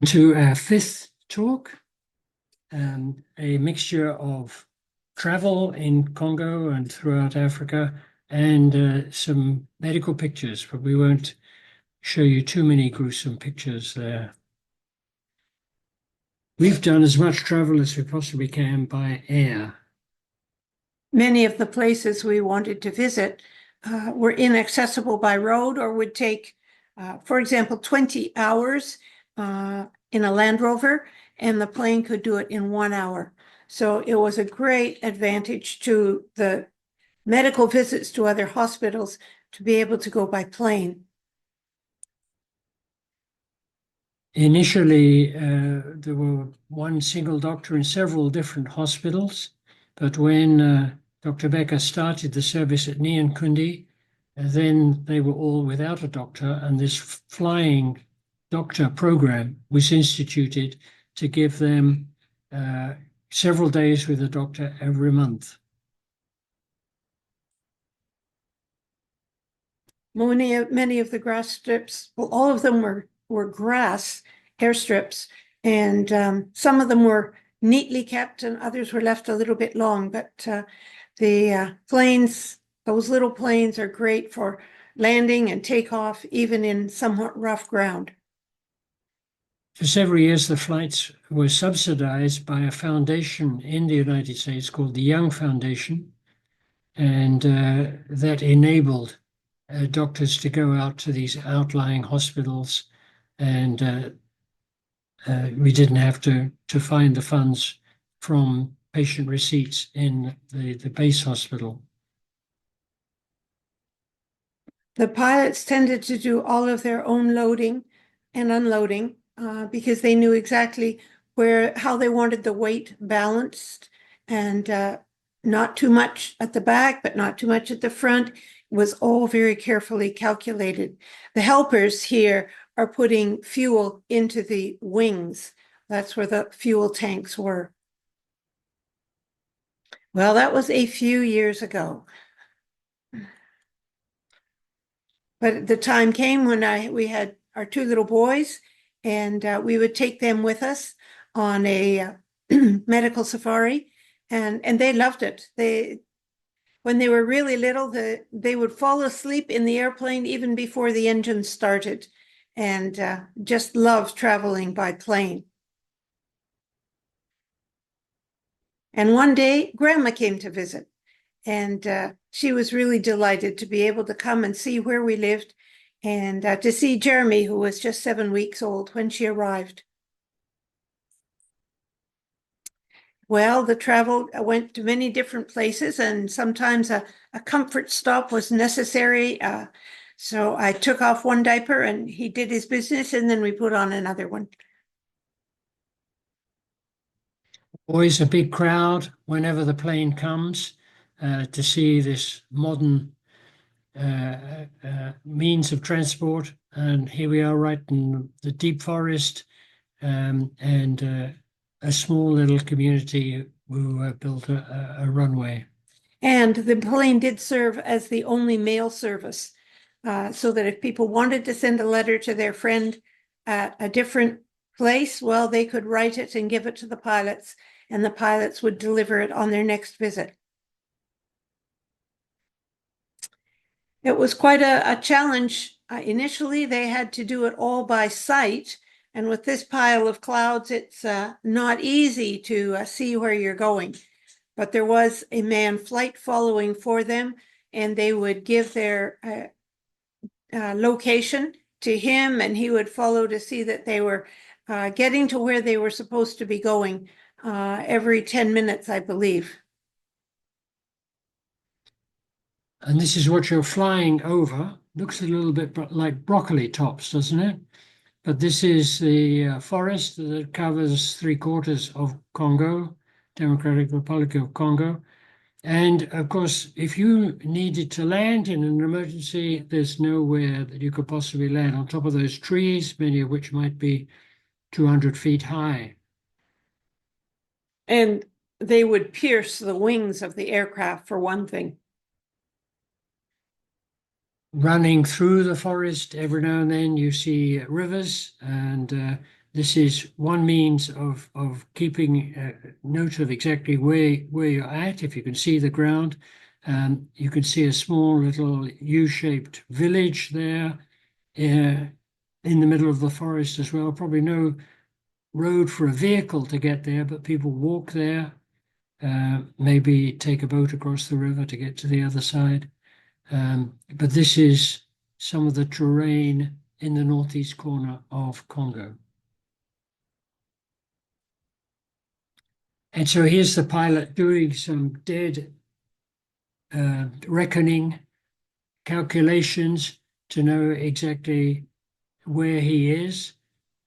To our fifth talk, a mixture of travel in Congo and throughout Africa and some medical pictures, but we won't show you too many gruesome pictures there. We've done as much travel as we possibly can by air. Many of the places we wanted to visit were inaccessible by road or would take, for example, 20 hours in a Land Rover, and the plane could do it in 1 hour. So it was a great advantage to the medical visits to other hospitals to be able to go by plane. Initially, there were one single doctor in several different hospitals, but when Dr. Becker started the service at Nyankundi, then they were all without a doctor, and this flying doctor program was instituted to give them several days with a doctor every month. Many of the grass strips, well, all of them were grass airstrips, and some of them were neatly kept and others were left a little bit long, but the planes, those little planes are great for landing and takeoff, even in somewhat rough ground. For several years, the flights were subsidized by a foundation in the United States called the Young Foundation, and that enabled doctors to go out to these outlying hospitals, and we didn't have to find the funds from patient receipts in the base hospital. The pilots tended to do all of their own loading and unloading because they knew exactly how they wanted the weight balanced, and not too much at the back, but not too much at the front. It was all very carefully calculated. The helpers here are putting fuel into the wings. That's where the fuel tanks were. Well, that was a few years ago. But the time came when we had our two little boys, and we would take them with us on a medical safari, and they loved it. When they were really little, they would fall asleep in the airplane even before the engine started, and just loved traveling by plane. And one day, Grandma came to visit, and she was really delighted to be able to come and see where we lived, and to see Jeremy, who was just 7 weeks old when she arrived. Well, the travel went to many different places, and sometimes a comfort stop was necessary. So I took off one diaper and he did his business, and then we put on another one. Always a big crowd whenever the plane comes to see this modern means of transport. And here we are right in the deep forest, and a small little community who built a runway. And the plane did serve as the only mail service, so that if people wanted to send a letter to their friend at a different place, well, they could write it and give it to the pilots, and the pilots would deliver it on their next visit. It was quite a challenge. Initially, they had to do it all by sight, and with this pile of clouds, it's not easy to see where you're going. But there was a man flight following for them, and they would give their location to him, and he would follow to see that they were getting to where they were supposed to be going every 10 minutes, I believe. And this is what you're flying over. Looks a little bit like broccoli tops, doesn't it? But this is the forest that covers 3/4 of Congo, Democratic Republic of Congo. And of course, if you needed to land in an emergency, there's nowhere that you could possibly land on top of those trees, many of which might be 200 feet high. And they would pierce the wings of the aircraft, for one thing. Running through the forest, every now and then you see rivers, and this is one means of keeping note of exactly where you're at. If you can see the ground, you can see a small little U-shaped village there in the middle of the forest as well. Probably no road for a vehicle to get there, but people walk there, maybe take a boat across the river to get to the other side. But this is some of the terrain in the northeast corner of Congo. And so here's the pilot doing some dead reckoning calculations to know exactly where he is,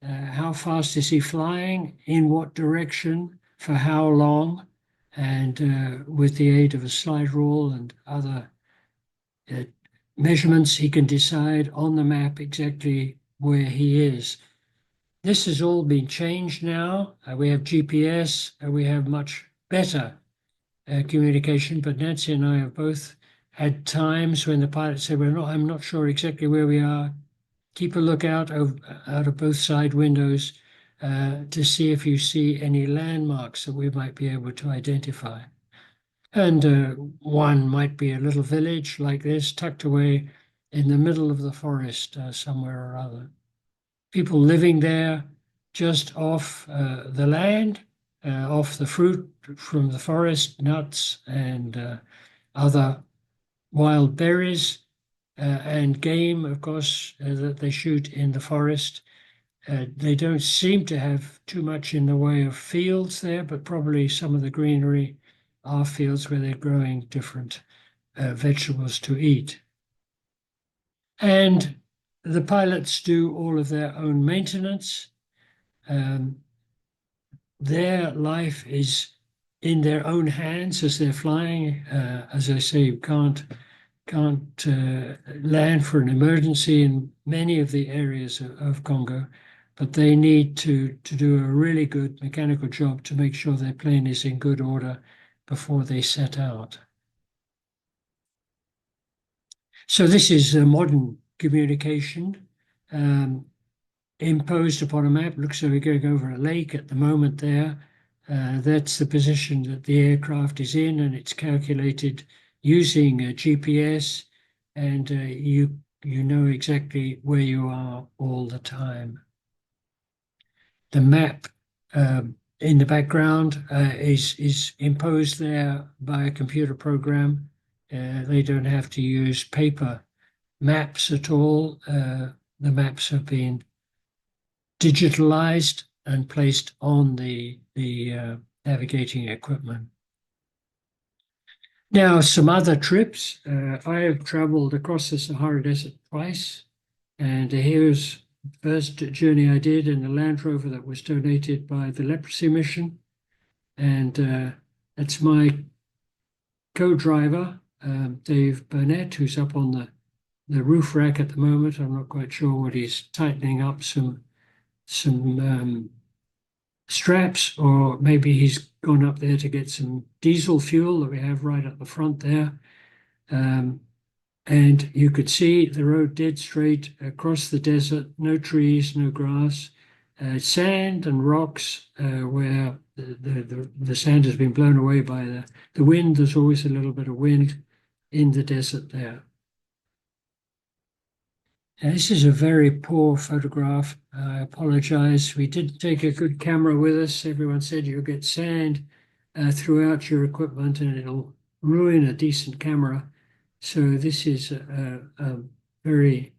how fast is he flying, in what direction, for how long, and with the aid of a slide rule and other measurements, he can decide on the map exactly where he is. This has all been changed now. We have GPS, we have much better communication, but Nancy and I have both had times when the pilot said, I'm not sure exactly where we are. Keep a lookout out of both side windows to see if you see any landmarks that we might be able to identify. And one might be a little village like this, tucked away in the middle of the forest somewhere or other. People living there just off the land, off the fruit from the forest, nuts and other wild berries and game, of course, that they shoot in the forest. They don't seem to have too much in the way of fields there, but probably some of the greenery are fields where they're growing different vegetables to eat. And the pilots do all of their own maintenance. Their life is in their own hands as they're flying. As I say, you can't land for an emergency in many of the areas of Congo, but they need to do a really good mechanical job to make sure their plane is in good order before they set out. So this is a modern communication imposed upon a map. Looks like we're going over a lake at the moment there. That's the position that the aircraft is in, and it's calculated using a GPS, and you know exactly where you are all the time. The map in the background is imposed there by a computer program. They don't have to use paper maps at all. The maps have been digitalized and placed on the navigating equipment. Now, some other trips. I have traveled across the Sahara Desert twice, and here's the first journey I did in a Land Rover that was donated by the Leprosy Mission, and that's my co-driver, Dave Burnett, who's up on the roof rack at the moment. I'm not quite sure what he's tightening up some straps, or maybe he's gone up there to get some diesel fuel that we have right at the front there. And you could see the road dead straight across the desert, no trees, no grass, sand and rocks where the sand has been blown away by the wind. There's always a little bit of wind in the desert there. And this is a very poor photograph. I apologize. We did take a good camera with us. Everyone said you'll get sand throughout your equipment and it'll ruin a decent camera. So this is a very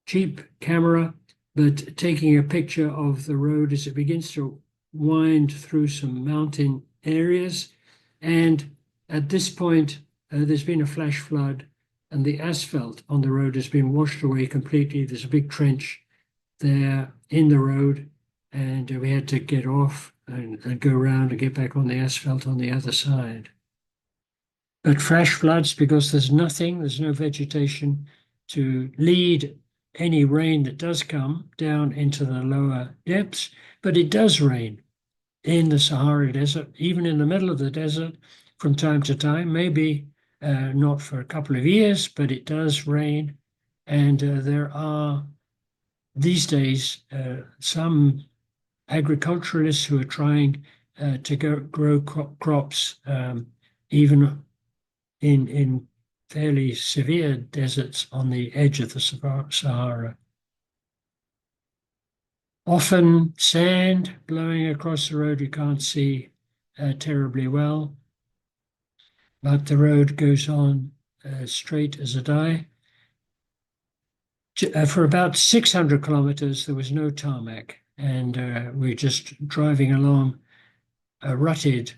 cheap camera, but taking a picture of the road as it begins to wind through some mountain areas. And at this point, there's been a flash flood and the asphalt on the road has been washed away completely. There's a big trench there in the road, and we had to get off and go around and get back on the asphalt on the other side. But flash floods, because there's no vegetation to lead any rain that does come down into the lower depths, but it does rain in the Sahara Desert, even in the middle of the desert from time to time, maybe not for a couple of years, but it does rain. And there are these days some agriculturalists who are trying to grow crops even in fairly severe deserts on the edge of the Sahara. Often sand blowing across the road, you can't see terribly well, but the road goes on straight as a die. For about 600 kilometers, there was no tarmac, and we're just driving along a rutted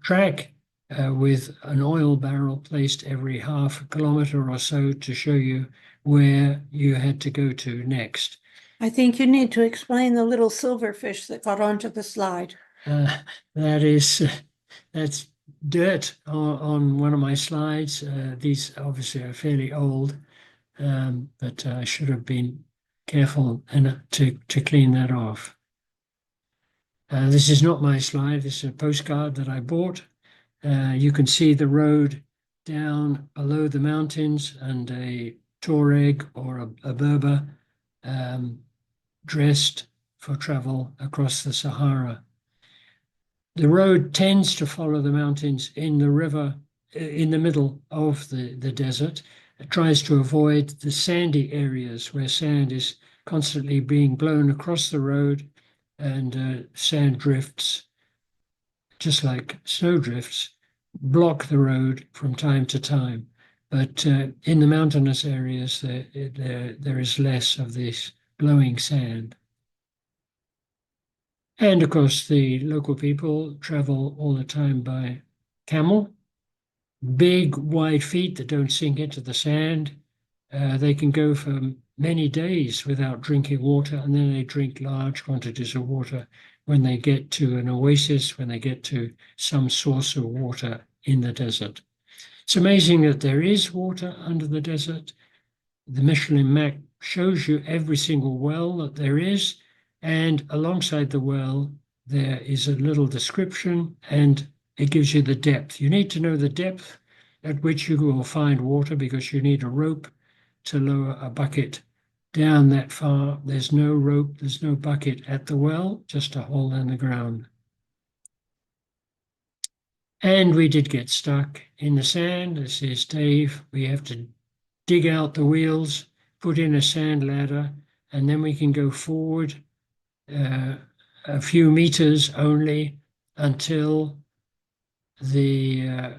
track with an oil barrel placed every half a kilometer or so to show you where you had to go to next. I think you need to explain the little silverfish that got onto the slide. That's dirt on one of my slides. These obviously are fairly old, but I should have been careful to clean that off. This is not my slide. This is a postcard that I bought. You can see the road down below the mountains and a Tuareg or a Berber dressed for travel across the Sahara. The road tends to follow the mountains in the river, in the middle of the desert. It tries to avoid the sandy areas where sand is constantly being blown across the road and sand drifts, just like snow drifts, block the road from time to time. But in the mountainous areas, there is less of this blowing sand. And of course, the local people travel all the time by camel. Big, wide feet that don't sink into the sand. They can go for many days without drinking water, and then they drink large quantities of water when they get to an oasis, when they get to some source of water in the desert. It's amazing that there is water under the desert. The Michelin map shows you every single well that there is, and alongside the well, there is a little description and it gives you the depth. You need to know the depth at which you will find water because you need a rope to lower a bucket down that far. There's no rope, there's no bucket at the well, just a hole in the ground. And we did get stuck in the sand. This is Dave. We have to dig out the wheels, put in a sand ladder, and then we can go forward a few meters only until the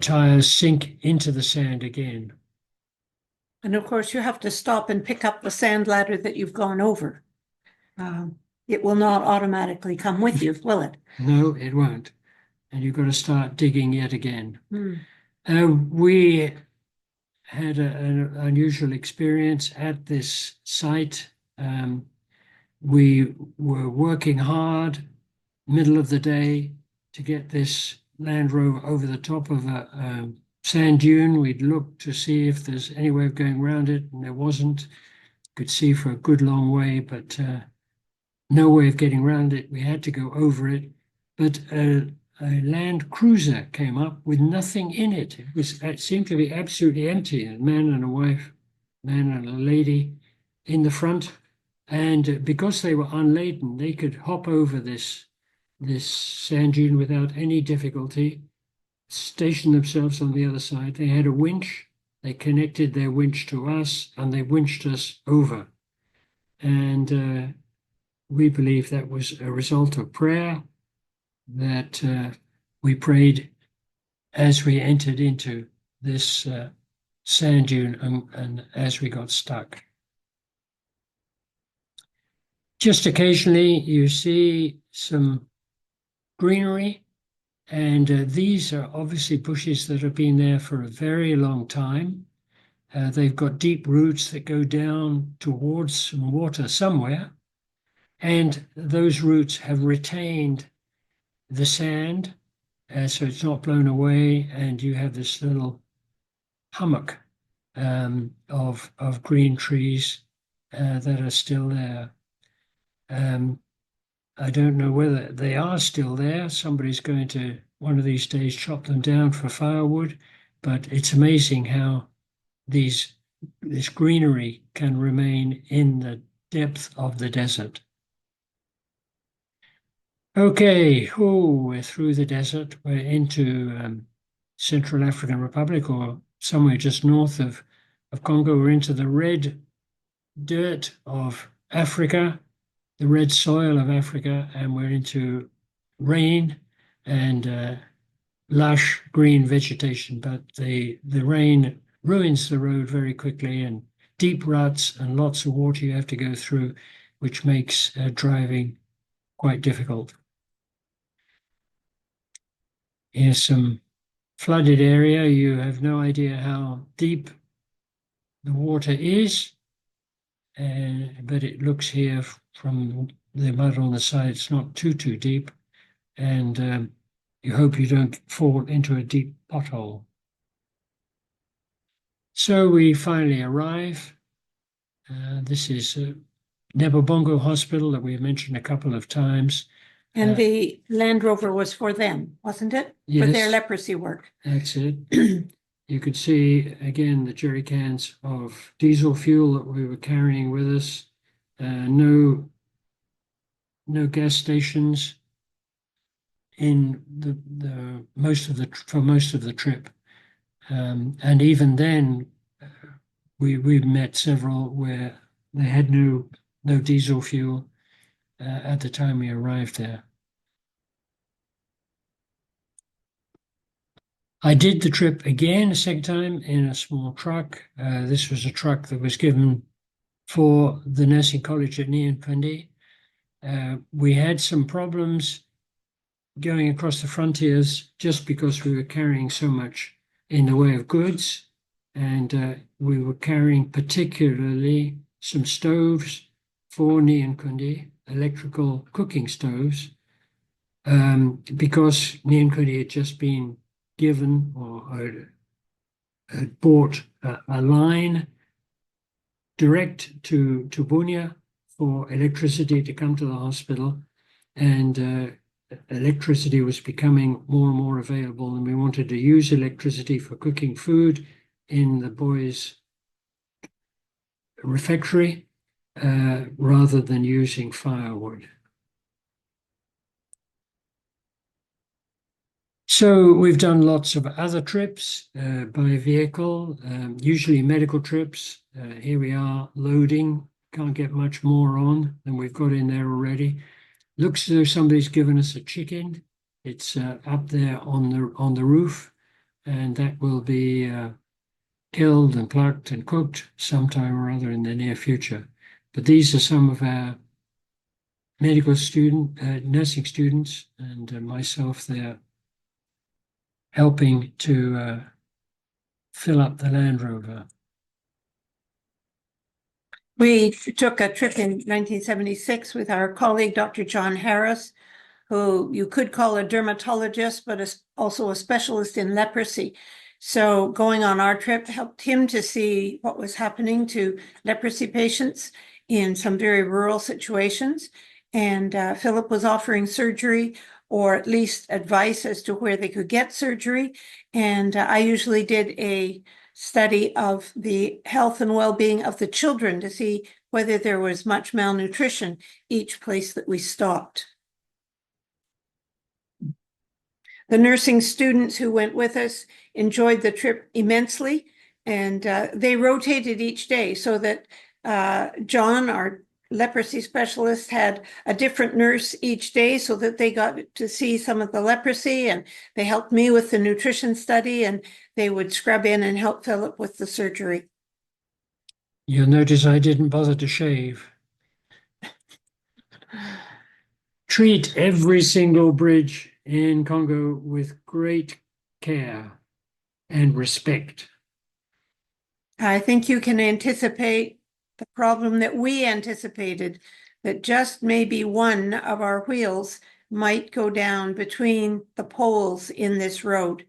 tires sink into the sand again. And of course, you have to stop and pick up the sand ladder that you've gone over. It will not automatically come with you, will it? No, it won't. And you've got to start digging yet again. We had an unusual experience at this site. We were working hard, middle of the day, to get this Land Rover over the top of a sand dune. We'd looked to see if there's any way of going around it, and there wasn't. Could see for a good long way, but no way of getting around it. We had to go over it. But a Land Cruiser came up with nothing in it. It seemed to be absolutely empty. A man and a wife, man and a lady in the front. And because they were unladen, they could hop over this sand dune without any difficulty, station themselves on the other side. They had a winch. They connected their winch to us, and they winched us over. And we believe that was a result of prayer that we prayed as we entered into this sand dune and as we got stuck. Just occasionally you see some greenery, and these are obviously bushes that have been there for a very long time. They've got deep roots that go down towards some water somewhere, and those roots have retained the sand, so it's not blown away, and you have this little hummock of green trees that are still there. I don't know whether they are still there. Somebody's going to, one of these days, chop them down for firewood, but it's amazing how this greenery can remain in the depth of the desert. Okay, we're through the desert. We're into Central African Republic, or somewhere just north of Congo. We're into the red dirt of Africa, the red soil of Africa, and we're into rain and lush green vegetation. But the rain ruins the road very quickly, and deep ruts and lots of water you have to go through, which makes driving quite difficult. Here's some flooded area. You have no idea how deep the water is, but it looks here from the mud on the side, it's not too deep, and you hope you don't fall into a deep pothole. So we finally arrive. This is Nebobongo Hospital that we've mentioned a couple of times. And the Land Rover was for them, wasn't it? Yes. For their leprosy work. That's it. You could see again the jerry cans of diesel fuel that we were carrying with us. No gas stations in the most of the trip, and even then, we met several where they had no diesel fuel at the time we arrived there. I did the trip again a second time in a small truck. This was a truck that was given for the nursing college at Nyankunde. We had some problems going across the frontiers just because we were carrying so much in the way of goods, and we were carrying particularly some stoves for Nyankunde, electrical cooking stoves, because Nyankunde had just been given or had bought a line direct to Bunia for electricity to come to the hospital, and electricity was becoming more and more available, and we wanted to use electricity for cooking food in the boys' refectory rather than using firewood. So we've done lots of other trips by vehicle, usually medical trips. Here we are loading, can't get much more on than we've got in there already. Looks as though somebody's given us a chicken. It's up there on the roof, and that will be killed and plucked and cooked sometime or other in the near future. But these are some of our medical nursing students, and myself there, helping to fill up the Land Rover. We took a trip in 1976 with our colleague, Dr. John Harris, who you could call a dermatologist, but also a specialist in leprosy. So going on our trip helped him to see what was happening to leprosy patients in some very rural situations. And Philip was offering surgery, or at least advice as to where they could get surgery. And I usually did a study of the health and well-being of the children to see whether there was much malnutrition each place that we stopped. The nursing students who went with us enjoyed the trip immensely, and they rotated each day so that John, our leprosy specialist, had a different nurse each day so that they got to see some of the leprosy, and they helped me with the nutrition study, and they would scrub in and help Philip with the surgery. You'll notice I didn't bother to shave. Treat every single bridge in Congo with great care and respect. I think you can anticipate the problem that we anticipated, that just maybe one of our wheels might go down between the poles in this road.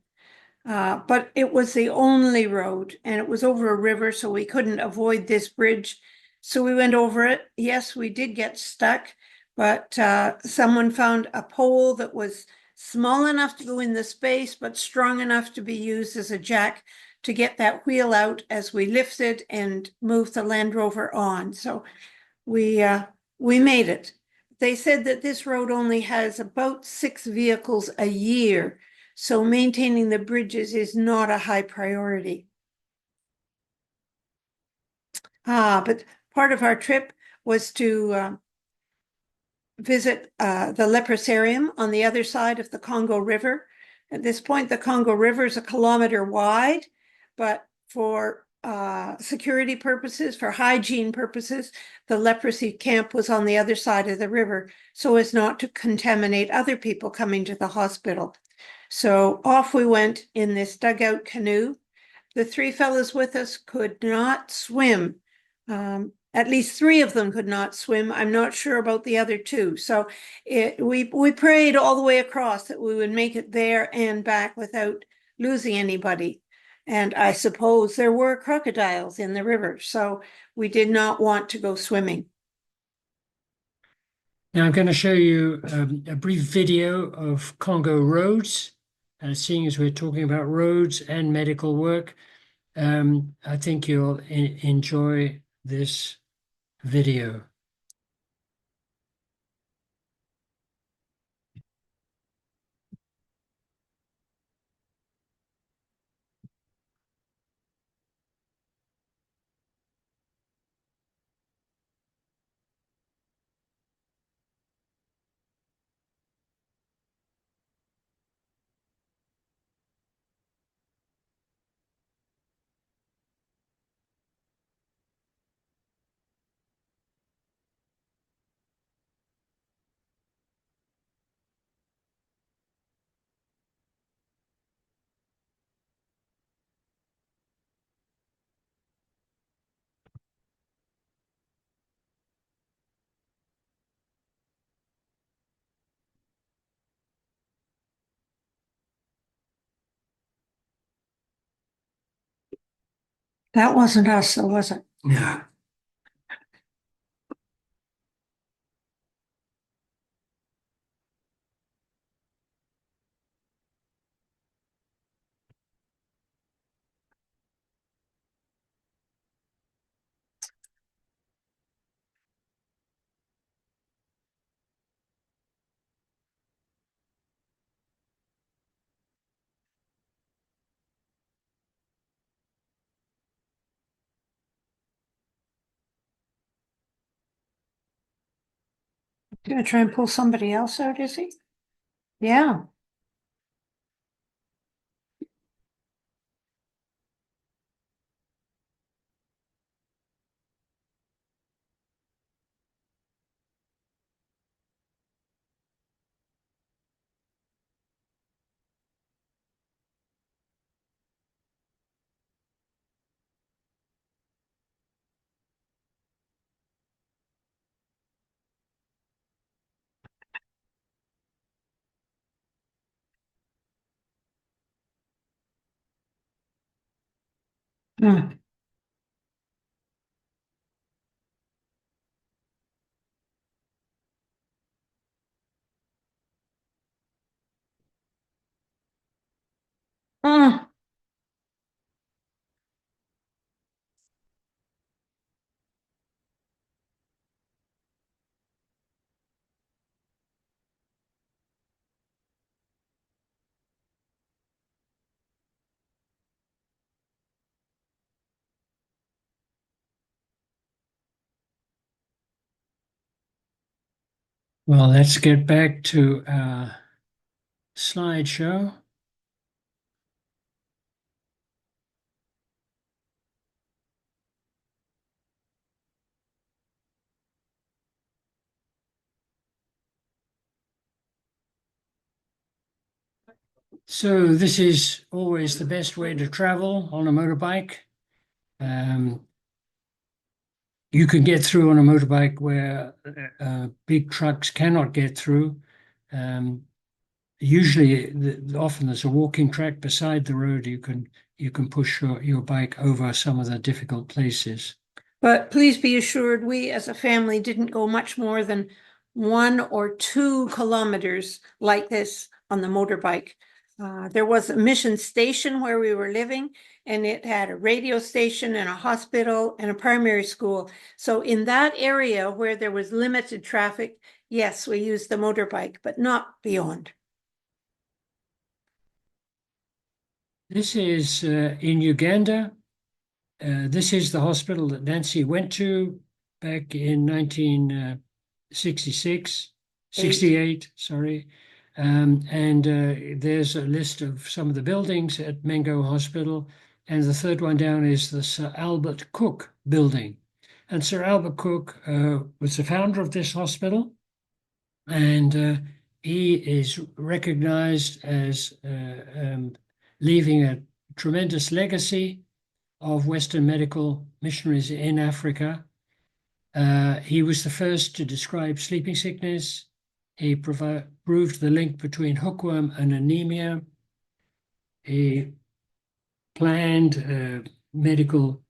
But it was the only road, and it was over a river, so we couldn't avoid this bridge. So we went over it. Yes, we did get stuck, but someone found a pole that was small enough to go in the space, but strong enough to be used as a jack to get that wheel out as we lifted and moved the Land Rover on. So we made it. They said that this road only has about 6 vehicles a year, so maintaining the bridges is not a high priority. But part of our trip was to visit the leprosarium on the other side of the Congo River. At this point, the Congo River is 1 kilometer wide, but for security purposes, for hygiene purposes, the leprosy camp was on the other side of the river so as not to contaminate other people coming to the hospital. So off we went in this dugout canoe. The 3 fellows with us could not swim. At least 3 of them could not swim. I'm not sure about the other 2. So we prayed all the way across that we would make it there and back without losing anybody. And I suppose there were crocodiles in the river, so we did not want to go swimming. Now I'm going to show you a brief video of Congo roads. Seeing as we're talking about roads and medical work, I think you'll enjoy this video. That wasn't us, though, was it? Yeah. Gonna try and pull somebody else out, is he? Yeah. Hmm. Hmm. Well, let's get back to our slideshow. So this is always the best way to travel on a motorbike. You can get through on a motorbike where big trucks cannot get through. Usually, often there's a walking track beside the road. You can push your bike over some of the difficult places. But please be assured, we as a family didn't go much more than 1 or 2 kilometers like this on the motorbike. There was a mission station where we were living, and it had a radio station and a hospital and a primary school. So in that area where there was limited traffic, yes, we used the motorbike, but not beyond. This is in Uganda. This is the hospital that Nancy went to back in 1966, 68, sorry. And there's a list of some of the buildings at Mengo Hospital. And the third one down is the Sir Albert Cook building. And Sir Albert Cook was the founder of this hospital. And he is recognized as leaving a tremendous legacy of Western medical missionaries in Africa. He was the first to describe sleeping sickness. He proved the link between hookworm and anemia. He planned medical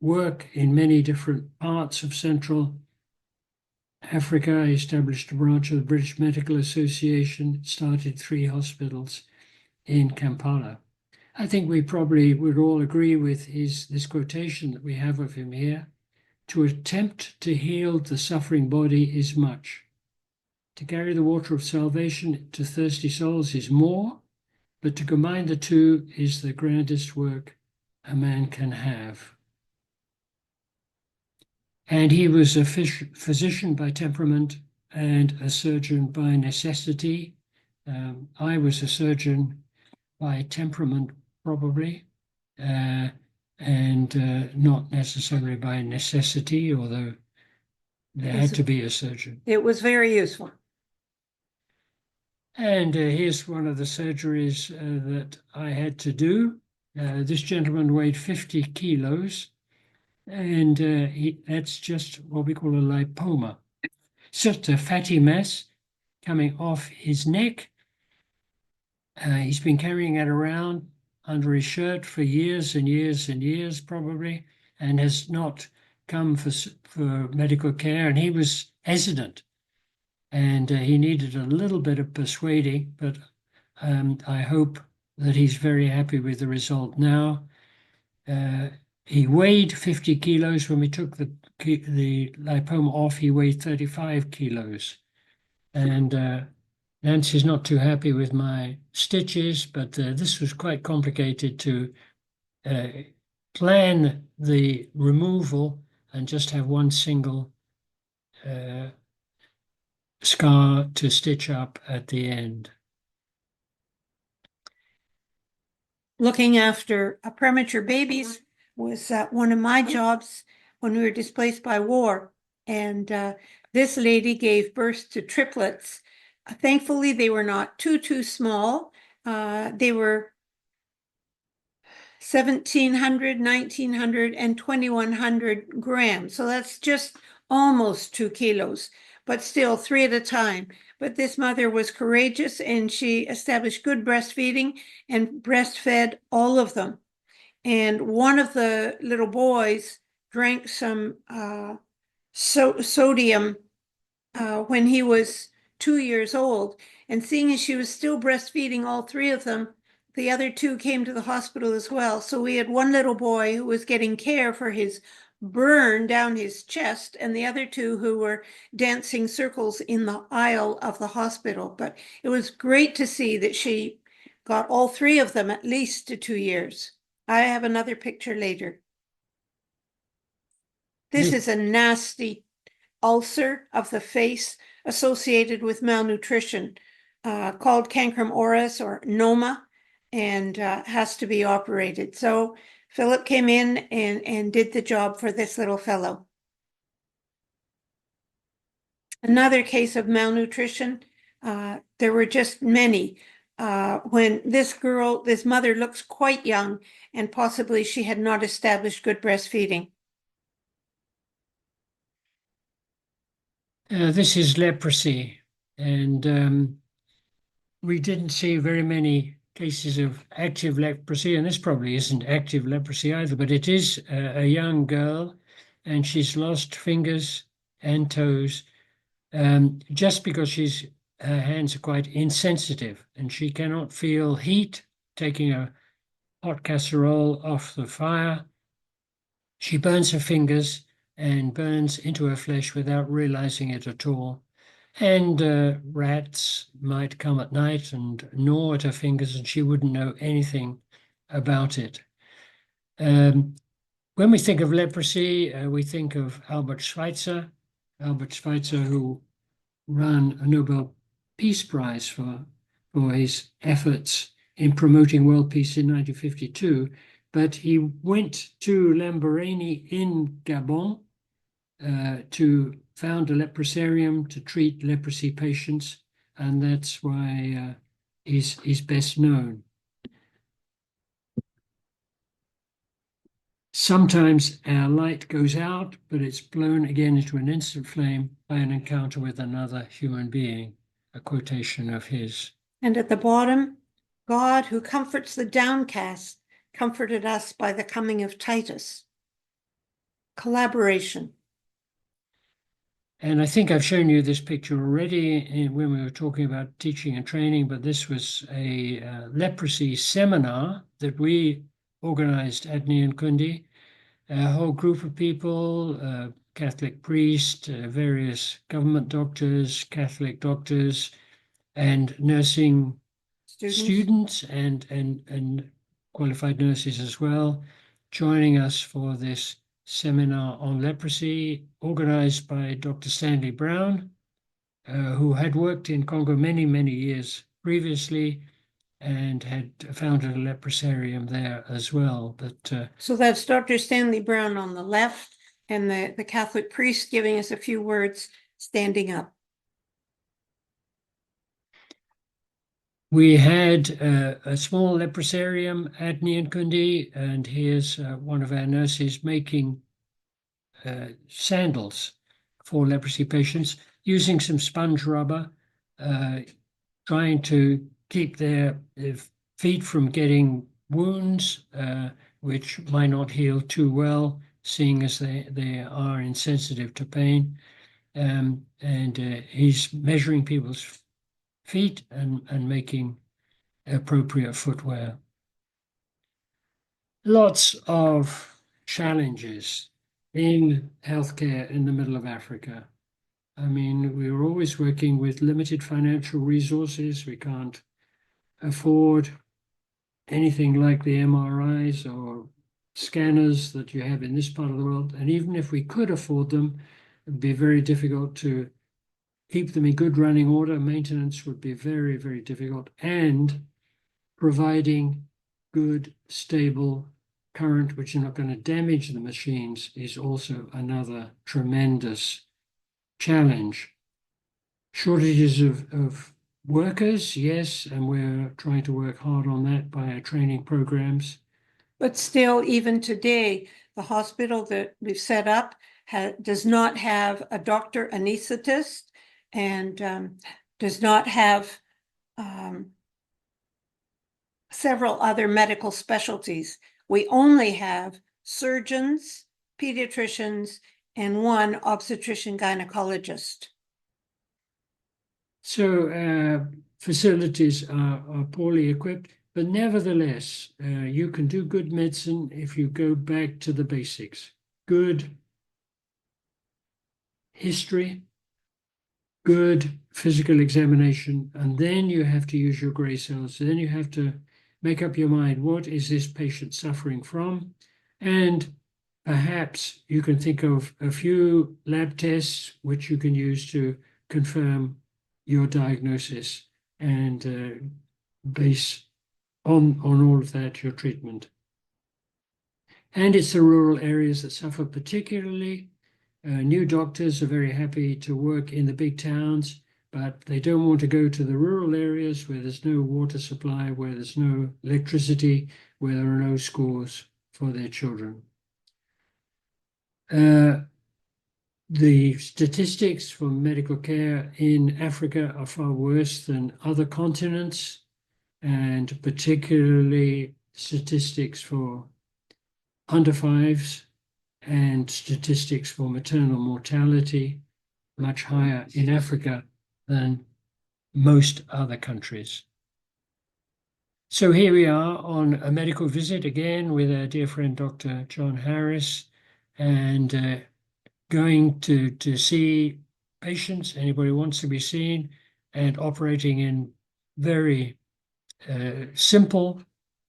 work in many different parts of Central Africa. He established a branch of the British Medical Association, started 3 hospitals in Kampala. I think we probably would all agree with this quotation that we have of him here. To attempt to heal the suffering body is much. To carry the water of salvation to thirsty souls is more, but to combine the two is the grandest work a man can have. And he was a physician by temperament and a surgeon by necessity. I was a surgeon by temperament, probably, and not necessarily by necessity, although there had to be a surgeon. It was very useful. And here's one of the surgeries that I had to do. This gentleman weighed 50 kilos, and that's just what we call a lipoma. It's just a fatty mass coming off his neck. He's been carrying it around under his shirt for years and years and years, probably, and has not come for medical care. And he was hesitant, and he needed a little bit of persuading, but I hope that he's very happy with the result now. He weighed 50 kilos. When we took the lipoma off, he weighed 35 kilos. And Nancy's not too happy with my stitches, but this was quite complicated to plan the removal and just have one single scar to stitch up at the end. Looking after premature babies was one of my jobs when we were displaced by war. And this lady gave birth to triplets. Thankfully, they were not too small. They were 1,700, 1,900, and 2,100 grams. So that's just almost 2 kilos, but still 3 at a time. But this mother was courageous, and she established good breastfeeding and breastfed all of them. And one of the little boys drank some sodium when he was 2 years old. And seeing as she was still breastfeeding all 3 of them, the other 2 came to the hospital as well. So we had one little boy who was getting care for his burn down his chest, and the other 2 who were dancing circles in the aisle of the hospital. But it was great to see that she got all 3 of them at least to 2 years. I have another picture later. This is a nasty ulcer of the face associated with malnutrition, called cancrum oris or noma, and has to be operated. So Philip came in and did the job for this little fellow. Another case of malnutrition. There were just many. When this mother looks quite young, and possibly she had not established good breastfeeding. This is leprosy, and we didn't see very many cases of active leprosy, and this probably isn't active leprosy either, but it is a young girl, and she's lost fingers and toes just because her hands are quite insensitive, and she cannot feel heat. Taking a hot casserole off the fire. She burns her fingers and burns into her flesh without realizing it at all. And rats might come at night and gnaw at her fingers, and she wouldn't know anything about it. When we think of leprosy, we think of Albert Schweitzer. Albert Schweitzer, who won a Nobel Peace Prize for his efforts in promoting world peace in 1952. But he went to Lambaréné in Gabon to found a leprosarium to treat leprosy patients, and that's why he's best known. Sometimes our light goes out, but it's blown again into an instant flame by an encounter with another human being, a quotation of his. And at the bottom, God who comforts the downcast comforted us by the coming of Titus. Collaboration. And I think I've shown you this picture already when we were talking about teaching and training, but this was a leprosy seminar that we organized at Nyankundi. A whole group of people, Catholic priests, various government doctors, Catholic doctors, and nursing students and qualified nurses as well, joining us for this seminar on leprosy, organized by Dr. Stanley Brown, who had worked in Congo many, many years previously and had founded a leprosarium there as well. But so that's Dr. Stanley Brown on the left and the Catholic priest giving us a few words standing up. We had a small leprosarium at Nyankundi, and here's one of our nurses making sandals for leprosy patients using some sponge rubber, trying to keep their feet from getting wounds, which might not heal too well, seeing as they are insensitive to pain. And he's measuring people's feet and making appropriate footwear. Lots of challenges in healthcare in the middle of Africa. I mean, we were always working with limited financial resources. We can't afford anything like the MRIs or scanners that you have in this part of the world. And even if we could afford them, it would be very difficult to keep them in good running order. Maintenance would be very, very difficult. And providing good, stable current, which is not going to damage the machines, is also another tremendous challenge. Shortages of workers, yes, and we're trying to work hard on that by our training programs. But still, even today, the hospital that we've set up does not have a doctor anesthetist and does not have several other medical specialties. We only have surgeons, pediatricians, and one obstetrician gynecologist. So facilities are poorly equipped, but nevertheless, you can do good medicine if you go back to the basics. Good history, good physical examination, and then you have to use your gray cells. Then you have to make up your mind, what is this patient suffering from? And perhaps you can think of a few lab tests which you can use to confirm your diagnosis and base on all of that your treatment. And it's the rural areas that suffer particularly. New doctors are very happy to work in the big towns, but they don't want to go to the rural areas where there's no water supply, where there's no electricity, where there are no schools for their children. The statistics for medical care in Africa are far worse than other continents, and particularly statistics for under fives and statistics for maternal mortality much higher in Africa than most other countries. So here we are on a medical visit again with our dear friend Dr. John Harris, and going to see patients, anybody who wants to be seen, and operating in very simple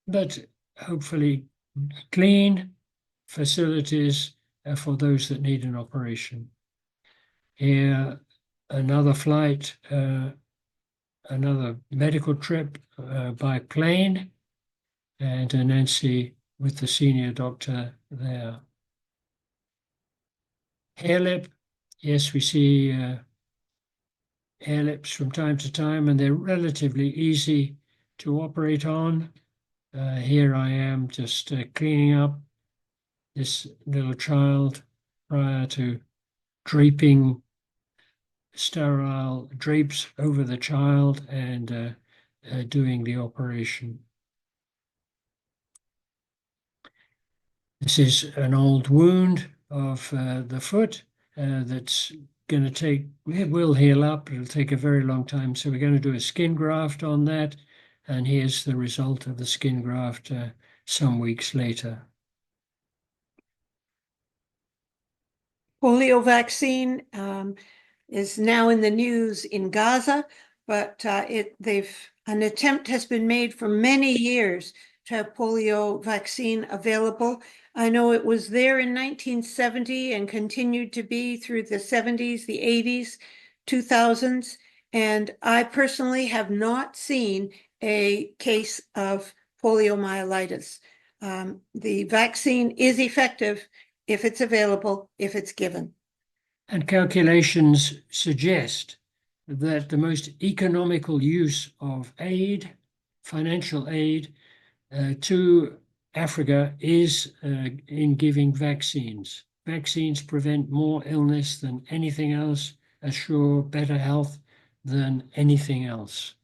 but hopefully clean facilities for those that need an operation. Here, another flight, another medical trip by plane, and Nancy with the senior doctor there. Hair lip, yes, we see hair lips from time to time, and they're relatively easy to operate on. Here I am just cleaning up this little child prior to draping sterile drapes over the child and doing the operation. This is an old wound of the foot that's going to take, it will heal up, it'll take a very long time. So we're going to do a skin graft on that. And here's the result of the skin graft some weeks later. Polio vaccine is now in the news in Gaza, but an attempt has been made for many years to have polio vaccine available. I know it was there in 1970 and continued to be through the 70s, the 80s, 2000s. And I personally have not seen a case of poliomyelitis. The vaccine is effective if it's available, if it's given. And calculations suggest that the most economical use of aid, financial aid, to Africa is in giving vaccines. Vaccines prevent more illness than anything else, assure better health than anything else.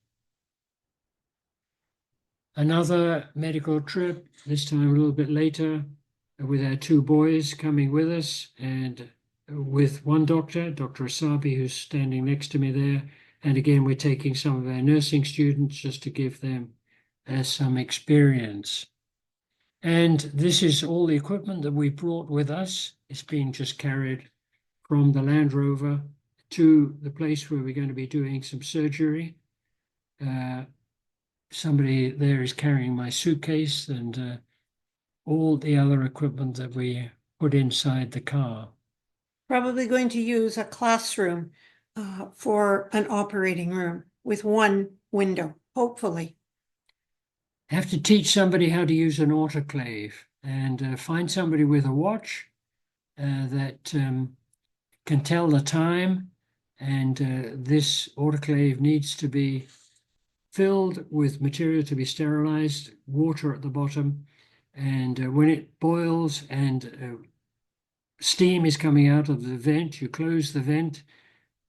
Another medical trip, this time a little bit later, with our two boys coming with us, and with one doctor, Dr. Asabi, who's standing next to me there. And again, we're taking some of our nursing students just to give them some experience. And this is all the equipment that we brought with us. It's being just carried from the Land Rover to the place where we're going to be doing some surgery. Somebody there is carrying my suitcase and all the other equipment that we put inside the car. Probably going to use a classroom for an operating room with one window, hopefully. Have to teach somebody how to use an autoclave and find somebody with a watch that can tell the time. And this autoclave needs to be filled with material to be sterilized, water at the bottom. And when it boils and steam is coming out of the vent, you close the vent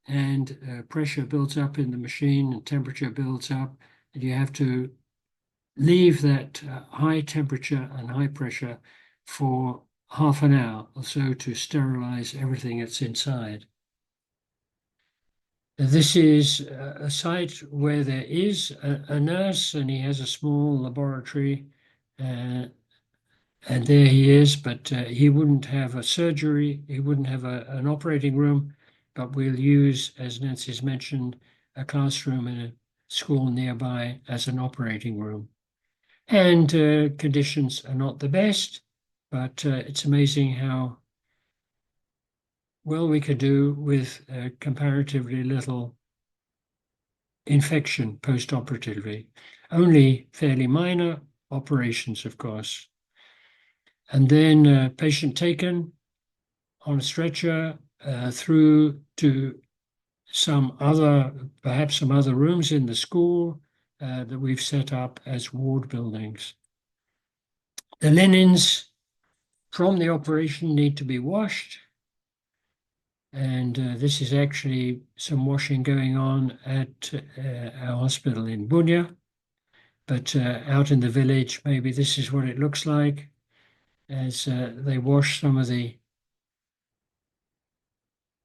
and pressure builds up in the machine and temperature builds up. And you have to leave that high temperature and high pressure for half an hour or so to sterilize everything that's inside. This is a site where there is a nurse, and he has a small laboratory, and there he is, but he wouldn't have a surgery, he wouldn't have an operating room, but we'll use, as Nancy's mentioned, a classroom in a school nearby as an operating room. And conditions are not the best, but it's amazing how well we could do with comparatively little infection post-operatively. Only fairly minor operations, of course. And then patient taken on a stretcher through to perhaps some other rooms in the school that we've set up as ward buildings. The linens from the operation need to be washed. And this is actually some washing going on at our hospital in Bunia. But out in the village, maybe this is what it looks like as they wash some of the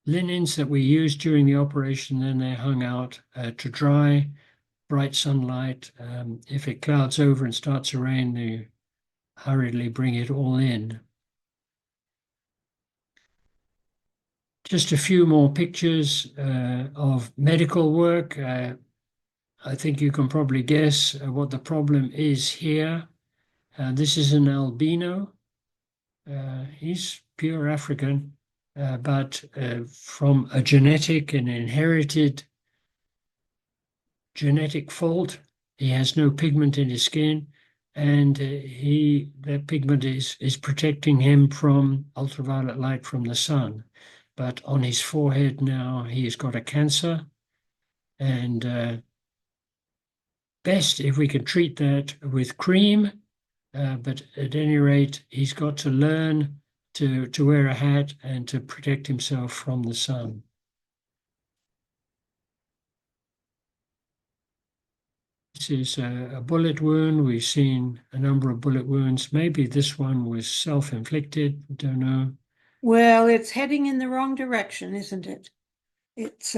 linens that we used during the operation. Then they're hung out to dry bright sunlight. If it clouds over and starts to rain, you hurriedly bring it all in. Just a few more pictures of medical work. I think you can probably guess what the problem is here. This is an albino. He's pure African, but from a genetic and inherited genetic fault. He has no pigment in his skin, and that pigment is protecting him from ultraviolet light from the sun. But on his forehead now, he's got a cancer, and best if we can treat that with cream. But at any rate, he's got to learn to wear a hat and to protect himself from the sun. This is a bullet wound. We've seen a number of bullet wounds. Maybe this one was self-inflicted. Don't know. Well, it's heading in the wrong direction, isn't it? It's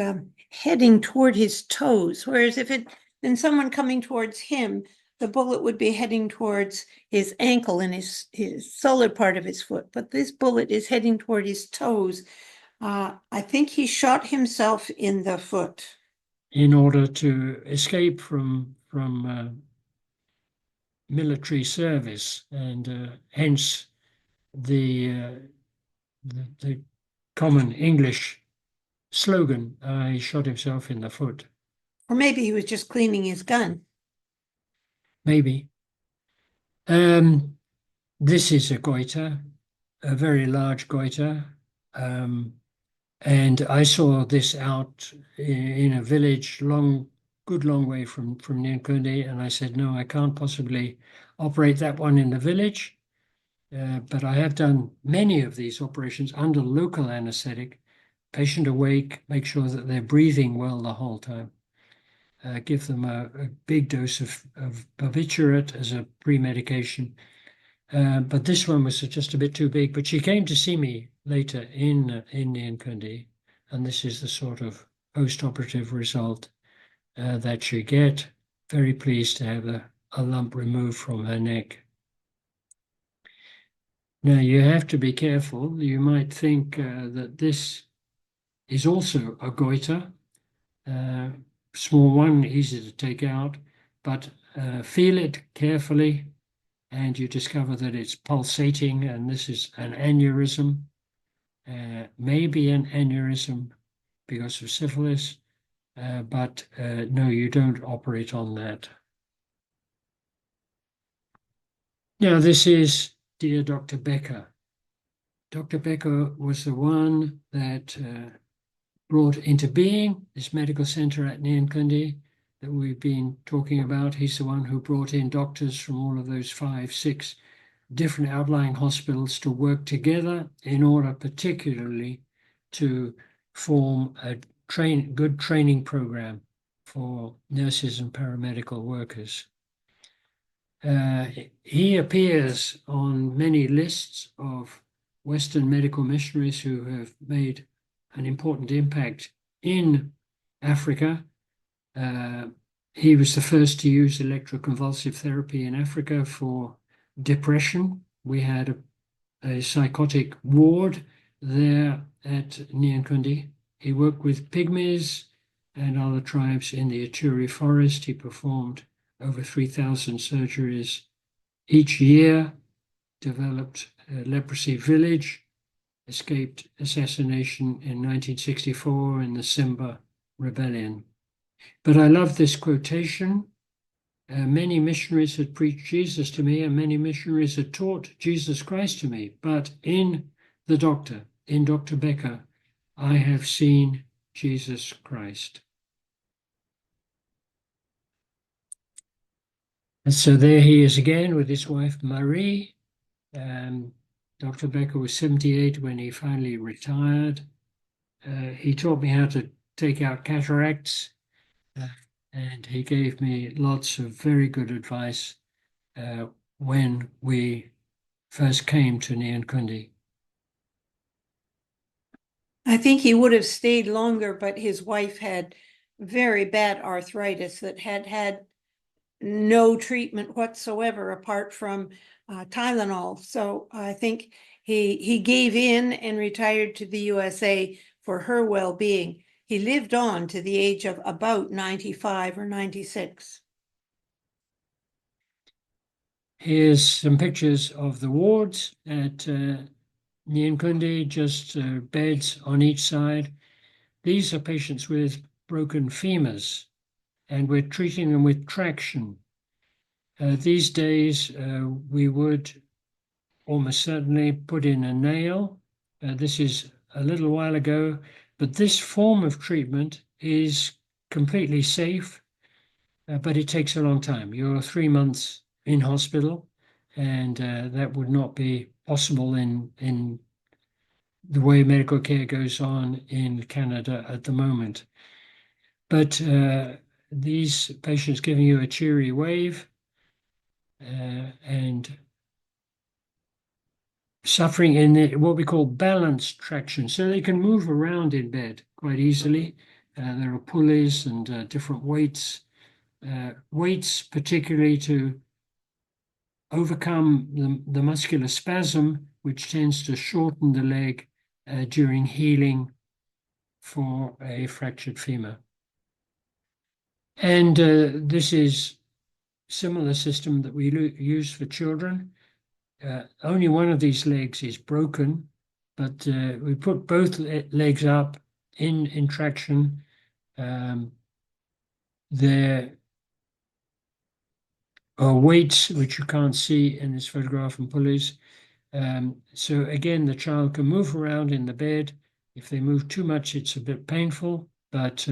heading toward his toes, whereas if it been someone coming towards him, the bullet would be heading towards his ankle and his solid part of his foot. But this bullet is heading toward his toes. I think he shot himself in the foot. In order to escape from military service, and hence the common English slogan, he shot himself in the foot. Or maybe he was just cleaning his gun. Maybe. This is a goiter, a very large goiter. And I saw this out in a village good long way from Nyankundi, and I said, no, I can't possibly operate that one in the village. But I have done many of these operations under local anesthetic, patient awake, make sure that they're breathing well the whole time. Give them a big dose of barbiturate as a pre-medication. But this one was just a bit too big. But she came to see me later in Nyankundi, and this is the sort of post-operative result that she get. Very pleased to have a lump removed from her neck. Now, you have to be careful. You might think that this is also a goiter. Small one, easy to take out, but feel it carefully, and you discover that it's pulsating, and this is an aneurysm, maybe an aneurysm because of syphilis, but no, you don't operate on that. Now, this is dear Dr. Becker. Dr. Becker was the one that brought into being this medical center at Nyankundi that we've been talking about. He's the one who brought in doctors from all of those 5, 6 different outlying hospitals to work together in order particularly to form a good training program for nurses and paramedical workers. He appears on many lists of Western medical missionaries who have made an important impact in Africa. He was the first to use electroconvulsive therapy in Africa for depression. We had a psychotic ward there at Nyankundi. He worked with pygmies and other tribes in the Ituri forest. He performed over 3,000 surgeries each year, developed a leprosy village, escaped assassination in 1964 in the Simba Rebellion. But I love this quotation. Many missionaries had preached Jesus to me, and many missionaries had taught Jesus Christ to me. But in Dr. Becker, I have seen Jesus Christ. And so there he is again with his wife, Marie. Dr. Becker was 78 when he finally retired. He taught me how to take out cataracts, and he gave me lots of very good advice when we first came to Nyankundi. I think he would have stayed longer, but his wife had very bad arthritis that had no treatment whatsoever apart from Tylenol. So I think he gave in and retired to the USA for her well-being. He lived on to the age of about 95 or 96. Here's some pictures of the wards at Nyankindi, just beds on each side. These are patients with broken femurs, and we're treating them with traction. These days, we would almost certainly put in a nail. This is a little while ago, but this form of treatment is completely safe, but it takes a long time. You're 3 months in hospital, and that would not be possible in the way medical care goes on in Canada at the moment. But these patients giving you a cheery wave and suffering in what we call balanced traction. So they can move around in bed quite easily. There are pulleys and different weights, particularly to overcome the muscular spasm, which tends to shorten the leg during healing for a fractured femur. And this is similar system that we use for children. Only one of these legs is broken, but we put both legs up in traction. There are weights which you can't see in this photograph and pulleys. So again, the child can move around in the bed. If they move too much, it's a bit painful, but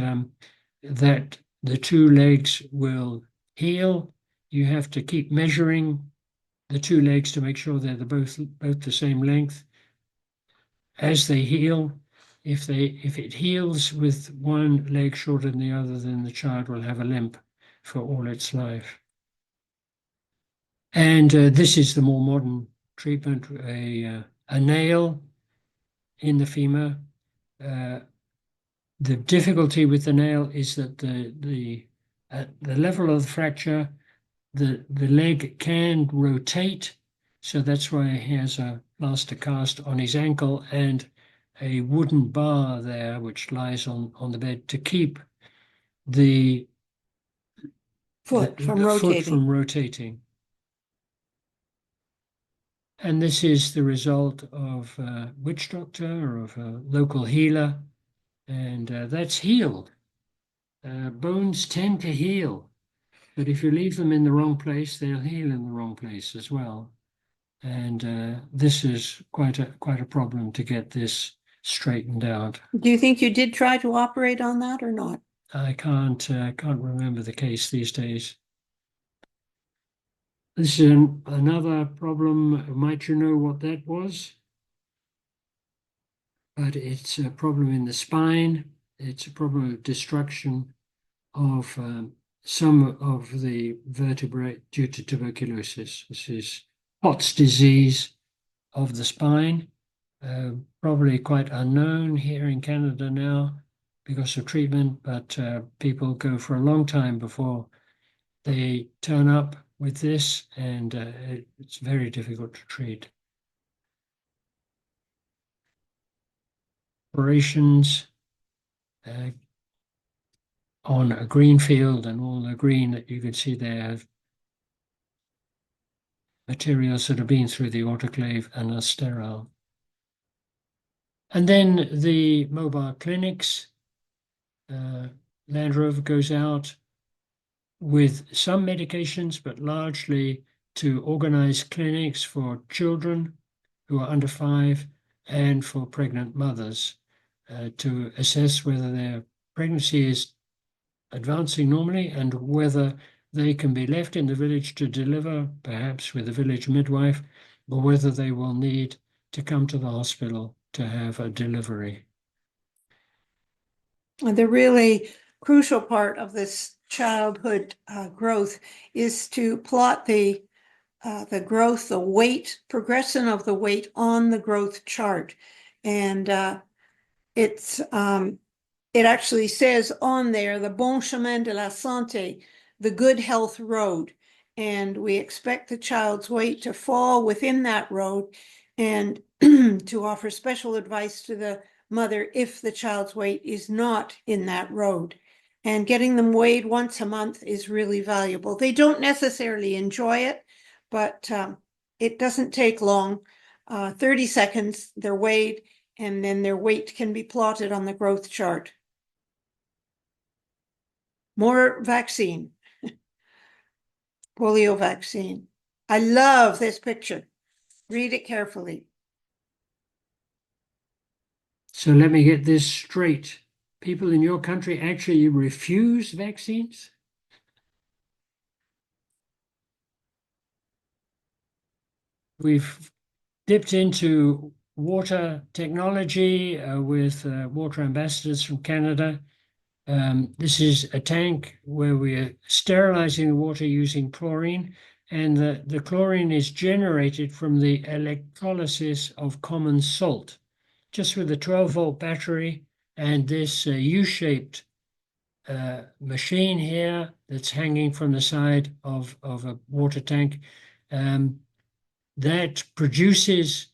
that the two legs will heal. You have to keep measuring the two legs to make sure they're both the same length. As they heal, if it heals with one leg shorter than the other, then the child will have a limp for all its life. And this is the more modern treatment, a nail in the femur. The difficulty with the nail is that at the level of the fracture, the leg can rotate, so that's why he has a plaster cast on his ankle and a wooden bar there which lies on the bed to keep the Foot from foot rotating. from rotating. And this is the result of a witch doctor or of a local healer, and that's healed. Bones tend to heal, but if you leave them in the wrong place, they'll heal in the wrong place as well. And this is quite a problem to get this straightened out. Do you think you did try to operate on that or not? I can't remember the case these days. This is another problem. Might you know what that was? But it's a problem in the spine. It's a problem of destruction of some of the vertebrae due to tuberculosis. This is Pott's disease of the spine, probably quite unknown here in Canada now because of treatment, but people go for a long time before they turn up with this, and it's very difficult to treat. Operations on a green field, and all the green that you can see there, materials that have been through the autoclave and are sterile. And then the mobile clinics. Land Rover goes out with some medications, but largely to organize clinics for children who are under 5 and for pregnant mothers to assess whether their pregnancy is advancing normally and whether they can be left in the village to deliver, perhaps with a village midwife, or whether they will need to come to the hospital to have a delivery. The really crucial part of this childhood growth is to plot the growth, the weight, progression of the weight on the growth chart. And it's it actually says on there, the Bon Chemin de la Santé, the Good Health Road. And we expect the child's weight to fall within that road and to offer special advice to the mother if the child's weight is not in that road. And getting them weighed once a month is really valuable. They don't necessarily enjoy it, but it doesn't take long. 30 seconds, they're weighed, and then their weight can be plotted on the growth chart. More vaccine, polio vaccine. I love this picture. Read it carefully. So let me get this straight. People in your country actually refuse vaccines? We've dipped into water technology with water ambassadors from Canada. This is a tank where we're sterilizing the water using chlorine, and the chlorine is generated from the electrolysis of common salt, just with a 12-volt battery and this U-shaped machine here that's hanging from the side of a water tank that produces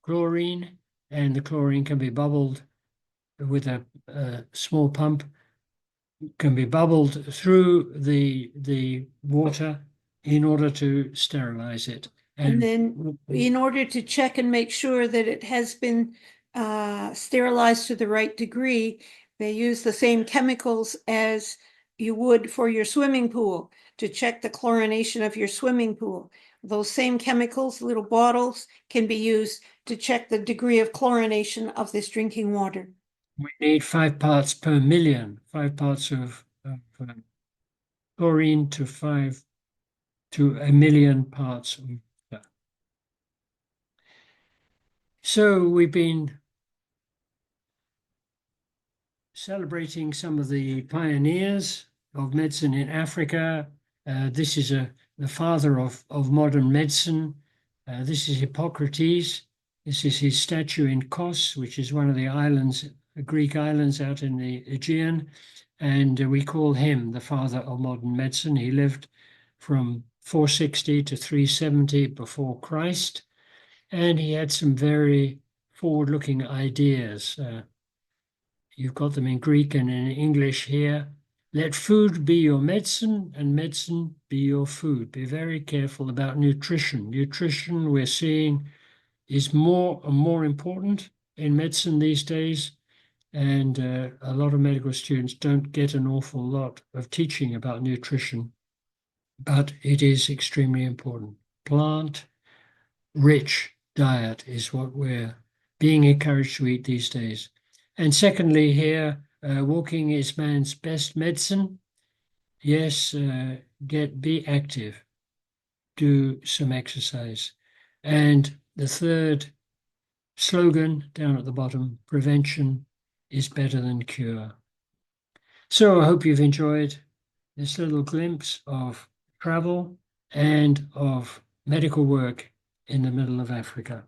chlorine, and the chlorine can be bubbled with a small pump, can be bubbled through the water in order to sterilize it. And then in order to check and make sure that it has been sterilized to the right degree, they use the same chemicals as you would for your swimming pool to check the chlorination of your swimming pool. Those same chemicals, little bottles, can be used to check the degree of chlorination of this drinking water. We need 5 parts per million, 5 parts of chlorine to 1 million parts of water. So we've been celebrating some of the pioneers of medicine in Africa. This is the father of modern medicine. This is Hippocrates. This is his statue in Kos, which is one of the islands, the Greek islands out in the Aegean. And we call him the father of modern medicine. He lived from 460 to 370 before Christ. And he had some very forward-looking ideas. You've got them in Greek and in English here. Let food be your medicine and medicine be your food. Be very careful about nutrition. Nutrition, we're seeing, is more and more important in medicine these days. And a lot of medical students don't get an awful lot of teaching about nutrition, but it is extremely important. Plant-rich diet is what we're being encouraged to eat these days. And secondly, here, walking is man's best medicine. Yes, be active, do some exercise. And the third slogan down at the bottom, prevention is better than cure. So I hope you've enjoyed this little glimpse of travel and of medical work in the middle of Africa.